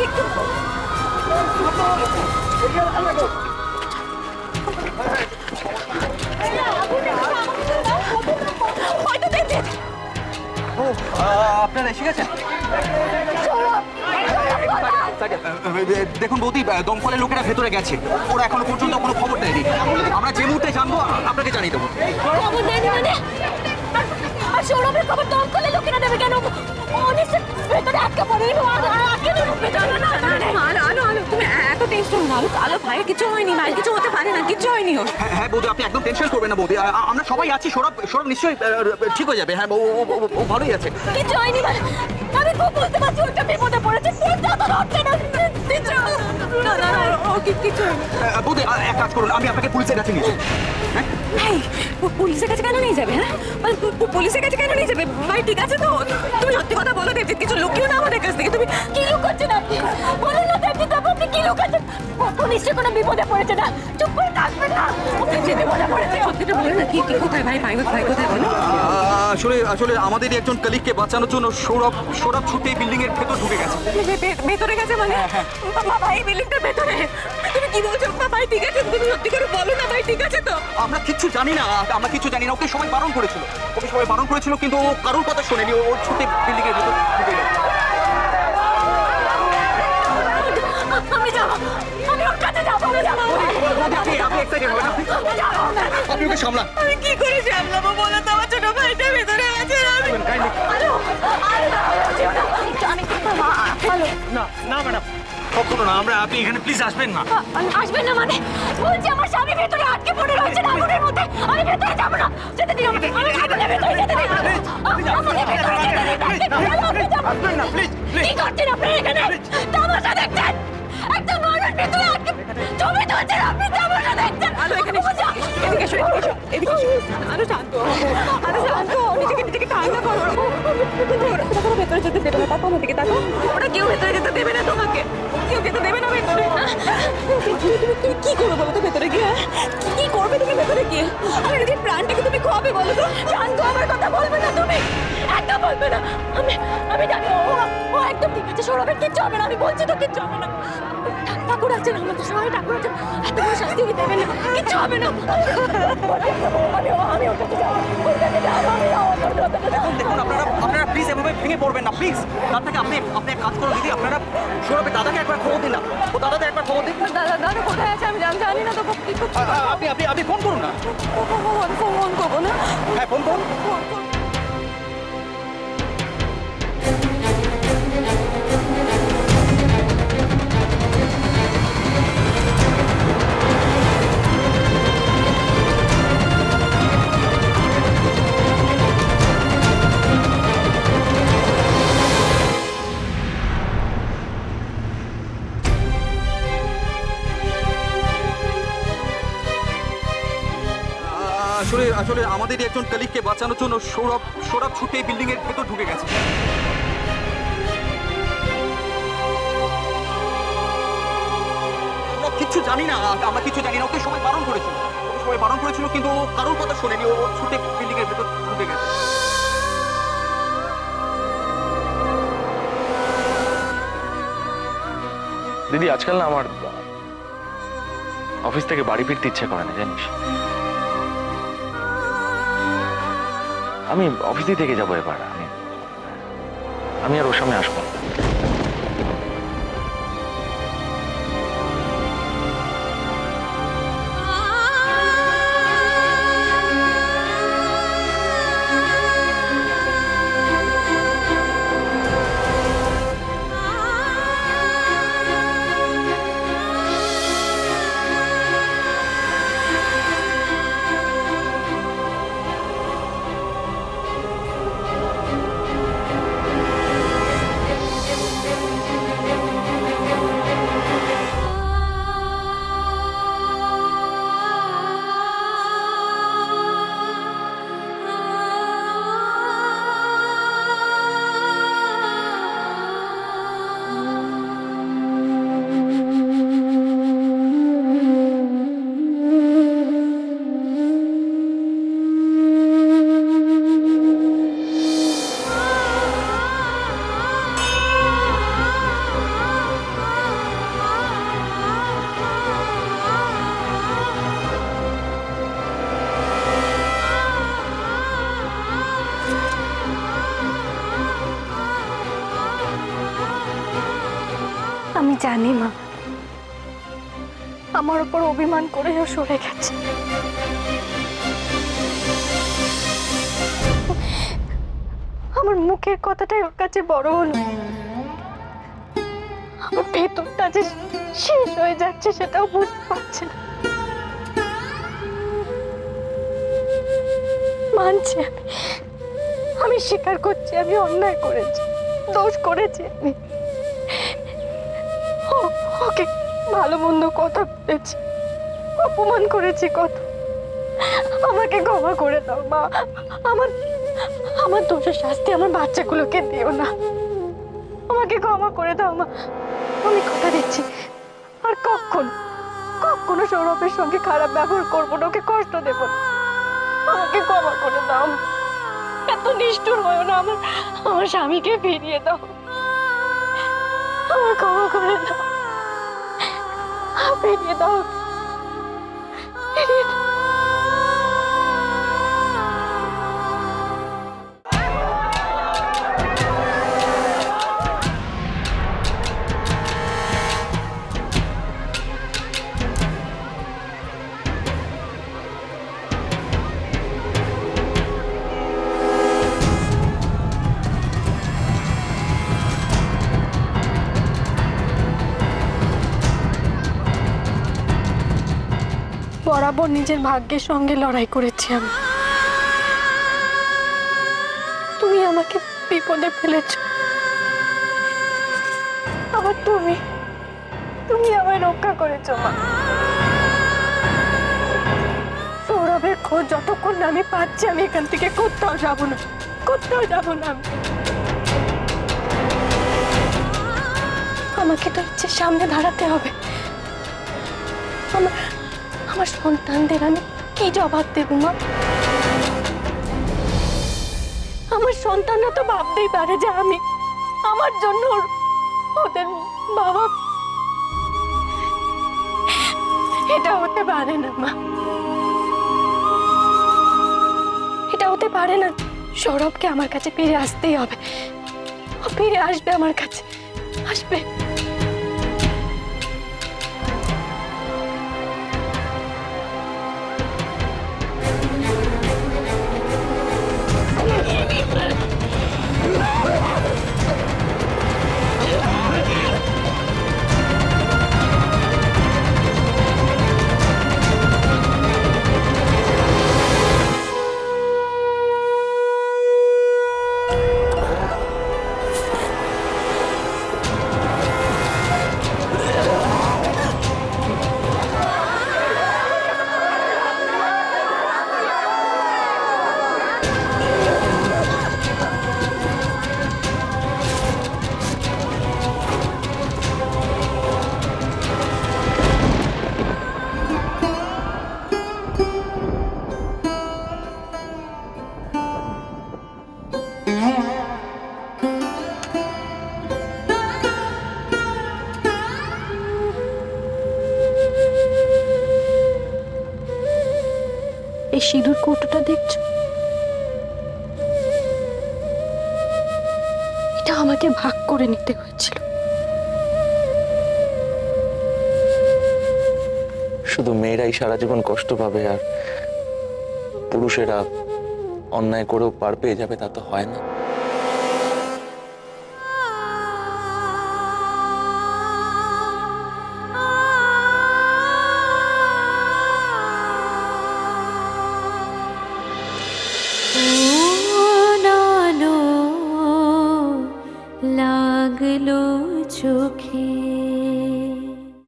দেখি একটু। হয়তো দেখবে। ও আপনারা এসে গেছেন? দেখুন বৌদি, দমকলের লোকেরা ভেতরে গেছে, ওরা এখনো পর্যন্ত কোনো খবর দেয়নি। আমরা যে মুহূর্তে জানবো আপনাকে জানিয়ে দেবো। খবর দেয়নি মানে? আর সৌরভের খবর দমকলের লোকেরা দেবে কেন? ভেতরে আটকা পড়ে তুমি এত টেনশন না। আলো ভাইয়ের কিছু হয়নি, ভাইয়ের কিছু হতে পারে না, কিছু হয়নি ওর। হ্যাঁ বৌদি, আপনি একদম টেনশন করবেন না বৌদি, আমরা সবাই আছি। সৌরভ নিশ্চয়ই ঠিক হয়ে যাবে। হ্যাঁ ও ভালোই আছে। কিছু হয়নি মানে? আমি খুব বুঝতে পারছি ওটা বিপদে পড়েছে। কিছু হয়নি বৌদি, এক কাজ করুন, আমি আপনাকে পুলিশের কাছে নিয়ে যাই। হ্যাঁ, পুলিশের কাছে কেন নিয়ে যাবে? হ্যাঁ, পুলিশের কাছে কেন নিয়ে যাবে? ভাই ঠিক আছে তো? তুমি সত্যি কথা বলো দেবজিৎ, কিছু লুকিও না আমাদের কাছ থেকে। তুমি কি লুকাচ্ছেন আপনি? বলুন না দেবজিৎ, আপনি কি লুকাচ্ছেন? ও নিশ্চয়ই কোনো বিপদে পড়েছে না। চুপ করে থাকবেন না। ওকে যে বিপদে পড়েছে সত্যিটা বলো না। কি কোথায় ভাই? ভাই কোথায় বলো? আসলে আমাদেরই একজন কলিগকে বাঁচানোর জন্য সৌরভ ছুটে বিল্ডিং এর ভেতর ঢুকে গেছে। ভেতরে গেছে মানে? বাবা এই বিল্ডিংটার ভেতরে? তুমি কি বলছো? ভাই ঠিক আছে? তুমি সত্যি করে বলো না ভাই ঠিক আছে তো? আমরা কিচ্ছু জানি না। ওকে সবাই বারণ করেছিল, কিন্তু ও কারোর কথা শোনেনি। ও ছুটে বিল্ডিং এর ভেতর ঢুকে গেছে। আমি যাবো, আমি ওর কাছে যাবো। আপনি ওকে সামলান। আমি কি করে সামলাবো বলো তো? আমার ছোট ভাইটা ভেতরে আছে। না ম্যাডাম, কখনো না। আপনি এখানে প্লিজ আসবেন না। আসবেন না মানে? বলছি আমার স্বামী ভেতরে আটকে পড়ে রয়েছে আগুনের মধ্যে। আমি ভেতরে যাবো না। যেতে দিন আমাকে। আমি আগুনের ভেতরে যেতে দিন। আমাকে ভেতরে যেতে দিন। আসবেন না প্লিজ। কি করছেন আপনারা এখানে? তামাশা দেখছেন? একটা মানুষ ভেতরে আটকে ছবি তুলছেন, আপনি তামাশা দেখছেন? আলো এখানে এদিকে এসো, এদিকে এসো। আলো শান্ত নিজেকে ঠান্ডা করো। ওরা ভেতরে যেতে দেবে না। তাকাও দিকে তাকাও। ওরা কেউ ভেতরে যেতে দেবে না তোমাকে। কেউ যেতে দেবে না ভেতরে। তুমি কি করবে বলো তো ভেতরে গিয়ে? কি করবে তুমি ভেতরে গিয়ে? আর নিজের প্রাণটাকে তুমি খোয়াবে বলো তো? শান্ত, আমার কথা বলবে না তুমি। একদম বলবে না। আমি জানি ও একদম ঠিক আছে। সৌরভের কিচ্ছু হবে না। আমি বলছি তো কিচ্ছু হবে না। ঠাকুর আছেন, আমাদের সবাই ঠাকুর আছেন। এত বড় শাস্তি উনি দেবেন না। কিচ্ছু হবে না। আমি ওর কাছে যাবো। দেখুন আপনারা প্লিজ এভাবে ভেঙে পড়বেন না প্লিজ। তার থেকে আপনি এক কাজ করুন দিদি, আপনারা সৌরভের দাদাকে একবার খবর দিন না। ও দাদাকে একবার খবর দিন। দাদা কোথায় আছে আমি জানি না তো। আপনি ফোন করুন না। ফোন করবো না? হ্যাঁ ফোন করুন। আসলে আমাদেরই একজন কলিগকে বাঁচানোর জন্য সৌরভ ছুটে বিল্ডিং এর ভেতর ঢুকে গেছে। আমরা কিচ্ছু জানি না। ওকে সবাই বারণ করেছিল, কিন্তু ও কারোর কথা শোনেনি। ও ছুটে বিল্ডিং এর ভেতর ঢুকে গেছে। দিদি আজকাল না আমার অফিস থেকে বাড়ি ফিরতে ইচ্ছা করে না জানিস। আমি অফিসেই থেকে যাবো এবার। আমি আর ওর সামনে আসবো না। আমি জানি মা, আমার উপর অভিমান করেও সরে গেছে। আমার মুখের কথাটাই ওর কাছে বড় হলো, আমার ভেতরটা যে শেষ হয়ে যাচ্ছে সেটাও বুঝতে পারছে না। মানছি আমি স্বীকার করছি, আমি অন্যায় করেছি, দোষ করেছি। আমি ওকে ভালো মন্দ কথা বলেছি, অপমান করেছি কত। আমাকে ক্ষমা করে দাও মা, আমার আমার দোষের শাস্তি আমার বাচ্চাগুলোকে দিও না, আমাকে ক্ষমা করে দাও মা। আমি কথা দিচ্ছি আর কখনো সৌরভের সঙ্গে খারাপ ব্যবহার করবো না, ওকে কষ্ট দেব না। আমাকে ক্ষমা করে দাও, এত নিষ্ঠুর হয়েও না, আমার স্বামীকে ফিরিয়ে দাও, আমার ক্ষমা করে দাও, ফিরিয়ে দাও, ফিরিয়ে দাও। বরাবর নিজের ভাগ্যের সঙ্গে লড়াই করেছি আমি। তুমি আমাকে বিপদে ফেলেছ, আবার তুমি আমায় রক্ষা করেছ মা। সৌরভের খোঁজ যতক্ষণ না আমি পাচ্ছি, আমি এখান থেকে কোথাও যাব না, কোথাও যাব না। আমাকে তো ইচ্ছে সামনে দাঁড়াতে হবে। আমার সন্তানদের আমি কি জবাব দেব মা? আমার সন্তানরা তো ভাবতেই পারে যে আমি আমার জন্য ওদের বাবা। এটা হতে পারে না মা, এটা হতে পারে না। সৌরভকে আমার কাছে ফিরে আসতেই হবে, ও ফিরে আসবে, আমার কাছে আসবে। এই সিঁদুর কৌটোটা দেখছো, এটা আমাকে ভাগ করে নিতে হয়েছিল। শুধু মেয়েরাই সারা জীবন কষ্ট পাবে আর পুরুষেরা অন্যায় করেও পার পেয়ে যাবে, তা তো হয় না।